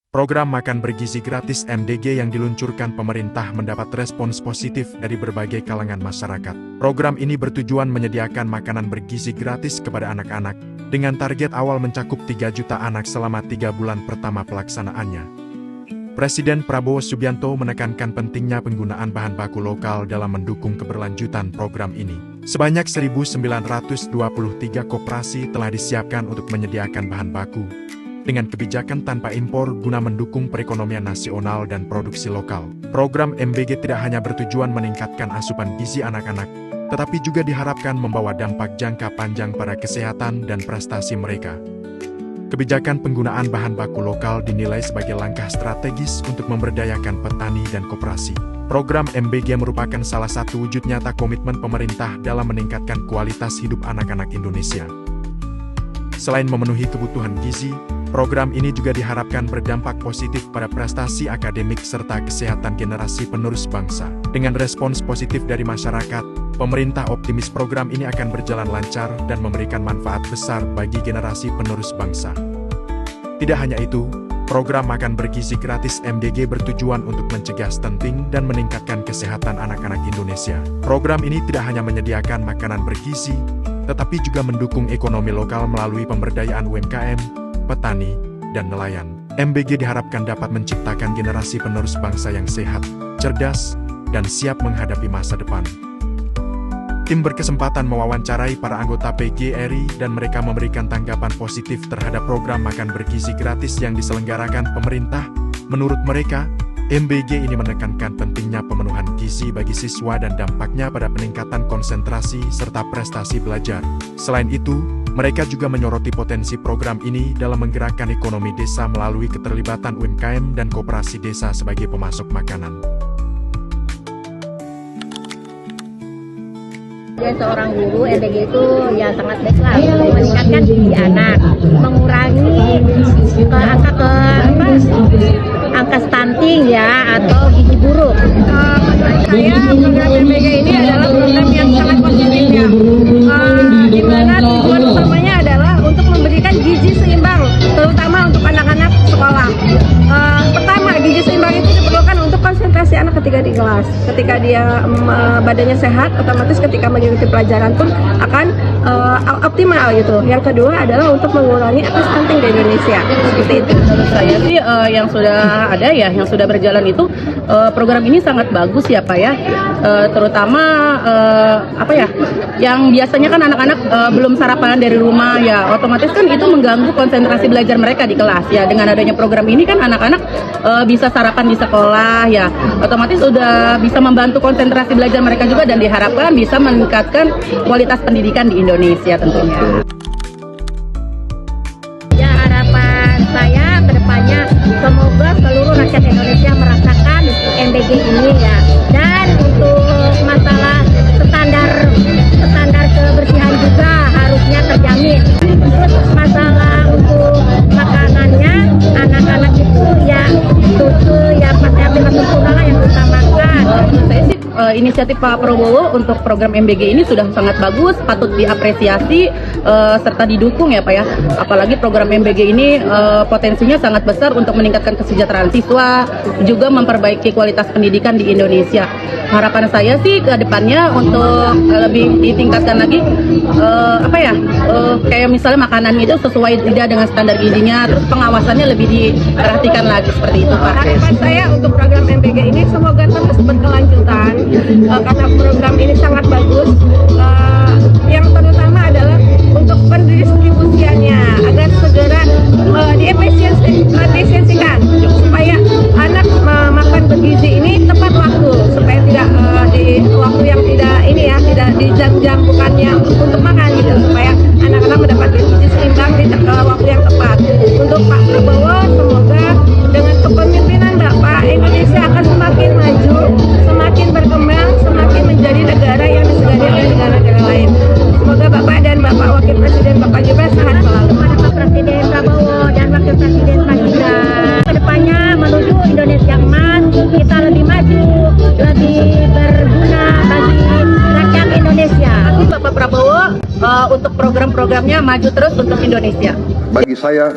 Program makan bergizi gratis MDG yang diluncurkan pemerintah mendapat respons positif dari berbagai kalangan masyarakat. Program ini bertujuan menyediakan makanan bergizi gratis kepada anak-anak, dengan target awal mencakup 3 juta anak selama 3 bulan pertama pelaksanaannya. Presiden Prabowo Subianto menekankan pentingnya penggunaan bahan baku lokal dalam mendukung keberlanjutan program ini. Sebanyak 1.923 koperasi telah disiapkan untuk menyediakan bahan baku, dengan kebijakan tanpa impor guna mendukung perekonomian nasional dan produksi lokal. Program MBG tidak hanya bertujuan meningkatkan asupan gizi anak-anak, tetapi juga diharapkan membawa dampak jangka panjang pada kesehatan dan prestasi mereka. Kebijakan penggunaan bahan baku lokal dinilai sebagai langkah strategis untuk memberdayakan petani dan koperasi. Program MBG merupakan salah satu wujud nyata komitmen pemerintah dalam meningkatkan kualitas hidup anak-anak Indonesia. Selain memenuhi kebutuhan gizi, program ini juga diharapkan berdampak positif pada prestasi akademik serta kesehatan generasi penerus bangsa. Dengan respons positif dari masyarakat, pemerintah optimis program ini akan berjalan lancar dan memberikan manfaat besar bagi generasi penerus bangsa. Tidak hanya itu, program makan bergizi gratis MDG bertujuan untuk mencegah stunting dan meningkatkan kesehatan anak-anak Indonesia. Program ini tidak hanya menyediakan makanan bergizi, tetapi juga mendukung ekonomi lokal melalui pemberdayaan UMKM, petani, dan nelayan. MBG diharapkan dapat menciptakan generasi penerus bangsa yang sehat, cerdas, dan siap menghadapi masa depan. Tim berkesempatan mewawancarai para anggota PGRI dan mereka memberikan tanggapan positif terhadap program makan bergizi gratis yang diselenggarakan pemerintah. Menurut mereka, MBG ini menekankan pentingnya pemenuhan gizi bagi siswa dan dampaknya pada peningkatan konsentrasi serta prestasi belajar. Selain itu, mereka juga menyoroti potensi program ini dalam menggerakkan ekonomi desa melalui keterlibatan UMKM dan koperasi desa sebagai pemasok makanan. Ya, seorang guru MBG itu ya sangat baik lah untuk meningkatkan gizi anak, mengurangi angka stunting ya atau gizi buruk. Menurut saya program MBG ini adalah program yang sangat positif ya, di mana tujuan utamanya adalah untuk memberikan gizi seimbang, terutama untuk anak-anak sekolah. Pertama, gizi seimbang itu diperlukan untuk konsentrasi anak ketika di kelas. Ketika dia badannya sehat, otomatis ketika mengikuti pelajaran pun akan optimal gitu. Yang kedua adalah untuk mengurangi angka stunting di Indonesia. Seperti itu. Menurut saya sih yang sudah ada ya, yang sudah berjalan itu program ini sangat bagus ya Pak ya. Terutama yang biasanya kan anak-anak belum sarapan dari rumah ya, otomatis kan itu mengganggu konsentrasi belajar mereka di kelas ya. Dengan adanya program ini kan anak-anak bisa sarapan di sekolah ya, otomatis udah bisa membantu konsentrasi belajar mereka juga dan diharapkan bisa meningkatkan kualitas pendidikan di Indonesia tentunya. Ya, harapan saya ke depannya semoga seluruh rakyat Indonesia merasakan MBG ini ya. Dan untuk masalah standar kebersihan juga harusnya terjamin. Terus masalah untuk makanannya anak-anak itu ya susu ya pasti sempurna lah yang utamakan. Saya sih inisiatif Pak Prabowo untuk program MBG ini sudah sangat bagus, patut diapresiasi serta didukung ya Pak ya. Apalagi program MBG ini potensinya sangat besar untuk meningkatkan kesejahteraan siswa, juga memperbaiki kualitas pendidikan di Indonesia. Harapan saya sih ke depannya untuk lebih ditingkatkan lagi kayak misalnya makanan itu sesuai tidak dengan standar gizinya, terus pengawasannya lebih diperhatikan lagi seperti itu Pak. Harapan saya untuk program MBG ini semoga terus berkelanjutan karena program ini sangat bagus. Yang terutama adalah untuk pendistribusiannya agar segera diefisiensikan supaya anak makan bergizi ini tepat waktu, supaya tidak di waktu yang tidak di jam-jam bukannya untuk makan gitu, supaya anak-anak mendapat gizi seimbang di waktu yang tepat. Untuk Pak Prabowo, semoga dengan kepemimpinan Bapak, Indonesia akan semakin maju, semakin berkembang, semakin menjadi negara yang disegani oleh negara-negara lain. Semoga Bapak dan Bapak Wakil Presiden Bapak Gibran sehat selalu. Kepada Pak Presiden Prabowo dan Wakil Presiden Pak Gibran, kedepannya menuju Indonesia emas, kita lebih maju, lebih berguna bagi rakyat Indonesia. Bapak Prabowo untuk program-programnya maju terus untuk Indonesia. Bagi saya,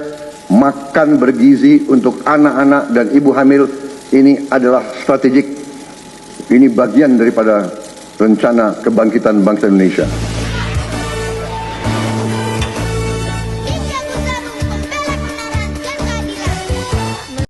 makan bergizi untuk anak-anak dan ibu hamil ini adalah strategik. Ini bagian daripada rencana kebangkitan bangsa Indonesia.